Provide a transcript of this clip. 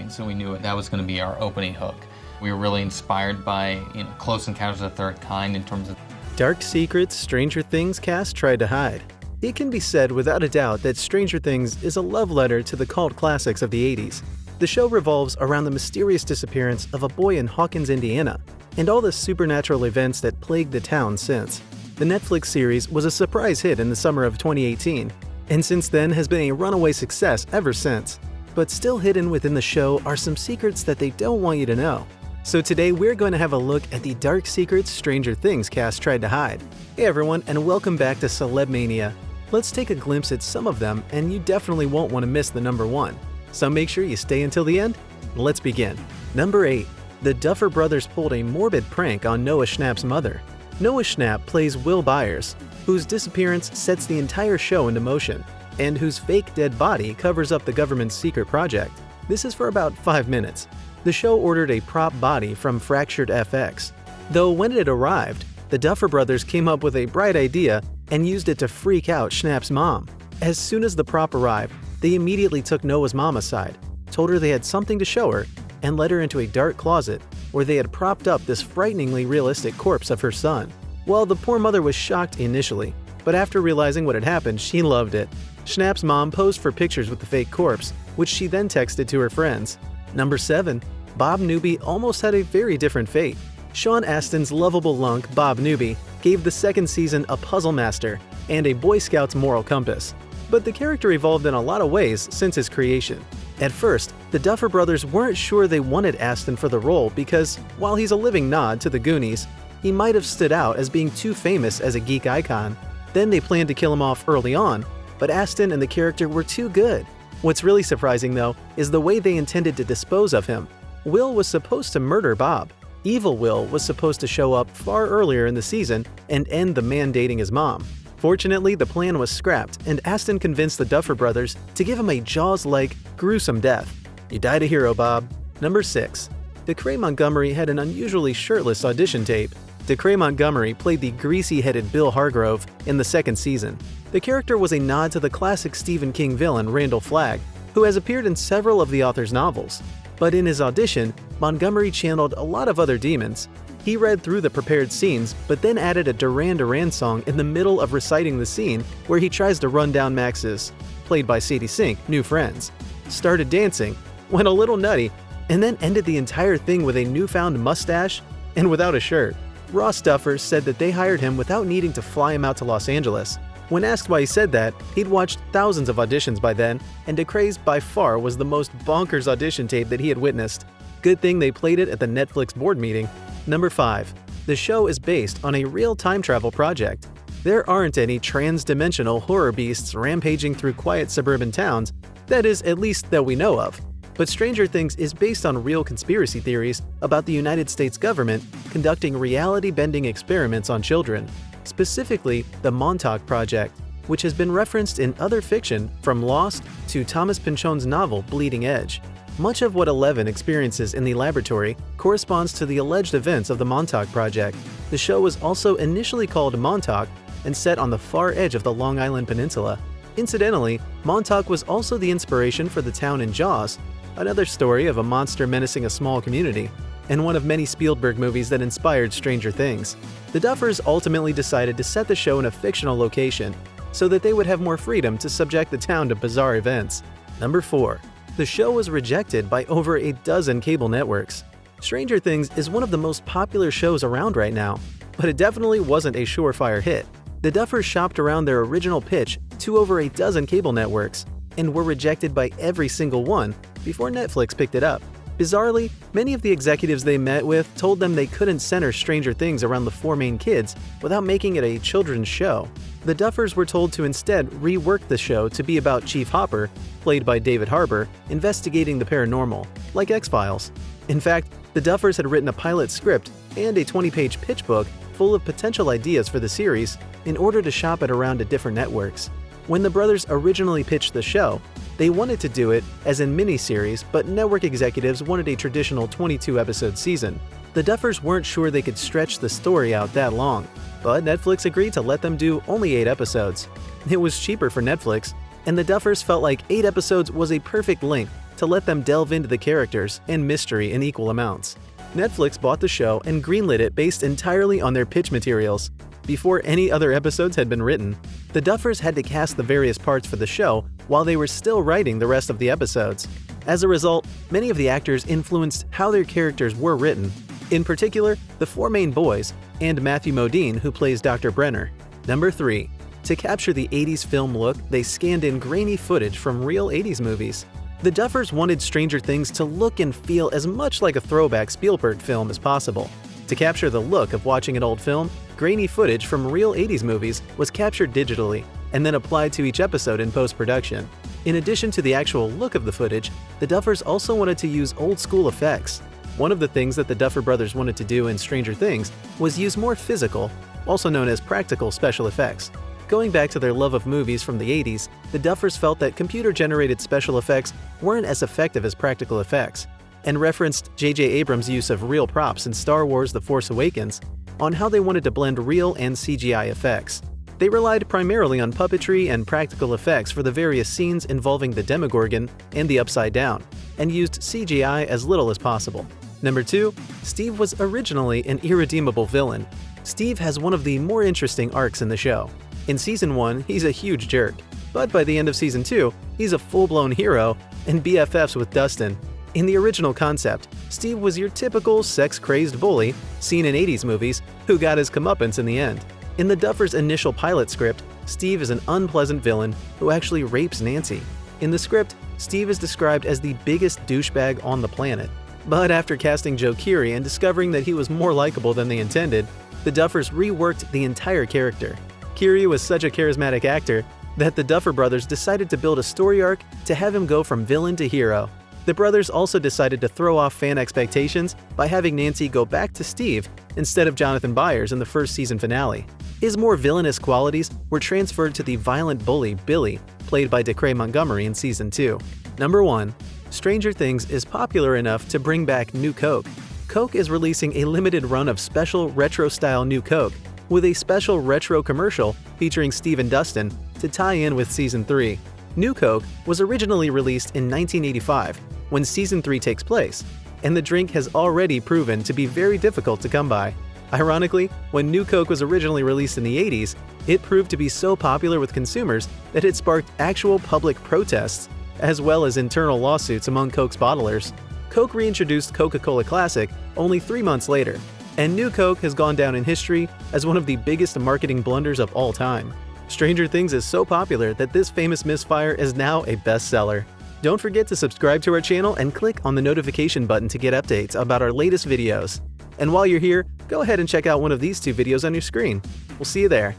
Hawkins, so we knew that was going to be our opening hook. We were really inspired by Close Encounters of the Third Kind in terms of dark secrets Stranger Things cast tried to hide. It can be said without a doubt that Stranger Things is a love letter to the cult classics of the 80s. The show revolves around the mysterious disappearance of a boy in Hawkins, Indiana, and all the supernatural events that plagued the town since. The Netflix series was a surprise hit in the summer of 2018, and since then has been a runaway success ever since. But still hidden within the show are some secrets that they don't want you to know. So today we're going to have a look at the dark secrets Stranger Things cast tried to hide. Hey everyone, and welcome back to Celeb Mania. Let's take a glimpse at some of them, and you definitely won't want to miss the number one. So make sure you stay until the end. Let's begin. Number 8. The Duffer brothers pulled a morbid prank on Noah Schnapp's mother. Noah Schnapp plays Will Byers, whose disappearance sets the entire show into motion, and whose fake dead body covers up the government's secret project. This is for about 5 minutes. The show ordered a prop body from Fractured FX. Though when it arrived, the Duffer brothers came up with a bright idea and used it to freak out Schnapps' mom. As soon as the prop arrived, they immediately took Noah's mom aside, told her they had something to show her, and led her into a dark closet where they had propped up this frighteningly realistic corpse of her son. Well, the poor mother was shocked initially, but after realizing what had happened, she loved it. Schnapps' mom posed for pictures with the fake corpse, which she then texted to her friends. Number 7. Bob Newby almost had a very different fate. Sean Astin's lovable lunk, Bob Newby, gave the second season a puzzle master and a Boy Scout's moral compass. But the character evolved in a lot of ways since his creation. At first, the Duffer brothers weren't sure they wanted Astin for the role because, while he's a living nod to the Goonies, he might have stood out as being too famous as a geek icon. Then they planned to kill him off early on, but Astin and the character were too good. What's really surprising, though, is the way they intended to dispose of him. Will was supposed to murder Bob. Evil Will was supposed to show up far earlier in the season and end the man dating his mom. Fortunately, the plan was scrapped, and Astin convinced the Duffer brothers to give him a Jaws-like, gruesome death. You died a hero, Bob. Number 6. Decray Montgomery had an unusually shirtless audition tape. Decray Montgomery played the greasy-headed Bill Hargrove in the second season. The character was a nod to the classic Stephen King villain Randall Flagg, who has appeared in several of the author's novels. But in his audition, Montgomery channeled a lot of other demons. He read through the prepared scenes, but then added a Duran Duran song in the middle of reciting the scene where he tries to run down Max's, played by Sadie Sink, new friends, started dancing, went a little nutty, and then ended the entire thing with a newfound mustache and without a shirt. Ross Duffer said that they hired him without needing to fly him out to Los Angeles. When asked why he said that, he'd watched thousands of auditions by then, and Decray's by far was the most bonkers audition tape that he had witnessed. Good thing they played it at the Netflix board meeting. Number 5. The show is based on a real time travel project. There aren't any trans-dimensional horror beasts rampaging through quiet suburban towns, that is, at least that we know of. But Stranger Things is based on real conspiracy theories about the United States government conducting reality-bending experiments on children, specifically the Montauk Project, which has been referenced in other fiction from Lost to Thomas Pynchon's novel Bleeding Edge. Much of what Eleven experiences in the laboratory corresponds to the alleged events of the Montauk Project. The show was also initially called Montauk and set on the far edge of the Long Island Peninsula. Incidentally, Montauk was also the inspiration for the town in Jaws, another story of a monster menacing a small community, and one of many Spielberg movies that inspired Stranger Things. The Duffers ultimately decided to set the show in a fictional location so that they would have more freedom to subject the town to bizarre events. Number 4. The show was rejected by over a dozen cable networks. Stranger Things is one of the most popular shows around right now, but it definitely wasn't a surefire hit. The Duffers shopped around their original pitch to over a dozen cable networks and were rejected by every single one before Netflix picked it up. Bizarrely, many of the executives they met with told them they couldn't center Stranger Things around the 4 main kids without making it a children's show. The Duffers were told to instead rework the show to be about Chief Hopper, played by David Harbour, investigating the paranormal, like X-Files. In fact, the Duffers had written a pilot script and a 20-page pitch book full of potential ideas for the series in order to shop it around to different networks. When the brothers originally pitched the show, they wanted to do it as a miniseries, but network executives wanted a traditional 22-episode season. The Duffers weren't sure they could stretch the story out that long, but Netflix agreed to let them do only 8 episodes. It was cheaper for Netflix, and the Duffers felt like 8 episodes was a perfect length to let them delve into the characters and mystery in equal amounts. Netflix bought the show and greenlit it based entirely on their pitch materials. Before any other episodes had been written, the Duffers had to cast the various parts for the show while they were still writing the rest of the episodes. As a result, many of the actors influenced how their characters were written. In particular, the four main boys, and Matthew Modine, who plays Dr. Brenner. Number 3. To capture the 80s film look, they scanned in grainy footage from real 80s movies. The Duffers wanted Stranger Things to look and feel as much like a throwback Spielberg film as possible. To capture the look of watching an old film, grainy footage from real 80s movies was captured digitally and then applied to each episode in post-production. In addition to the actual look of the footage, the Duffers also wanted to use old-school effects. One of the things that the Duffer brothers wanted to do in Stranger Things was use more physical, also known as practical special effects. Going back to their love of movies from the 80s, the Duffers felt that computer-generated special effects weren't as effective as practical effects, and referenced J.J. Abrams' use of real props in Star Wars: The Force Awakens on how they wanted to blend real and CGI effects. They relied primarily on puppetry and practical effects for the various scenes involving the Demogorgon and the Upside Down, and used CGI as little as possible. Number 2. Steve was originally an irredeemable villain. Steve has one of the more interesting arcs in the show. In Season 1, he's a huge jerk, but by the end of Season 2, he's a full-blown hero and BFFs with Dustin. In the original concept, Steve was your typical sex-crazed bully seen in 80s movies who got his comeuppance in the end. In the Duffers' initial pilot script, Steve is an unpleasant villain who actually rapes Nancy. In the script, Steve is described as the biggest douchebag on the planet. But after casting Joe Keery and discovering that he was more likable than they intended, the Duffers reworked the entire character. Keery was such a charismatic actor that the Duffer brothers decided to build a story arc to have him go from villain to hero. The brothers also decided to throw off fan expectations by having Nancy go back to Steve instead of Jonathan Byers in the first season finale. His more villainous qualities were transferred to the violent bully Billy, played by Decray Montgomery in Season 2. Number 1. Stranger Things is popular enough to bring back New Coke. Coke is releasing a limited run of special retro-style New Coke, with a special retro commercial featuring Steve and Dustin to tie in with Season 3. New Coke was originally released in 1985, when Season 3 takes place, and the drink has already proven to be very difficult to come by. Ironically, when New Coke was originally released in the 80s, it proved to be so popular with consumers that it sparked actual public protests, as well as internal lawsuits among Coke's bottlers. Coke reintroduced Coca-Cola Classic only 3 months later, and New Coke has gone down in history as one of the biggest marketing blunders of all time. Stranger Things is so popular that this famous misfire is now a bestseller. Don't forget to subscribe to our channel and click on the notification button to get updates about our latest videos. And while you're here, go ahead and check out one of these 2 videos on your screen. We'll see you there.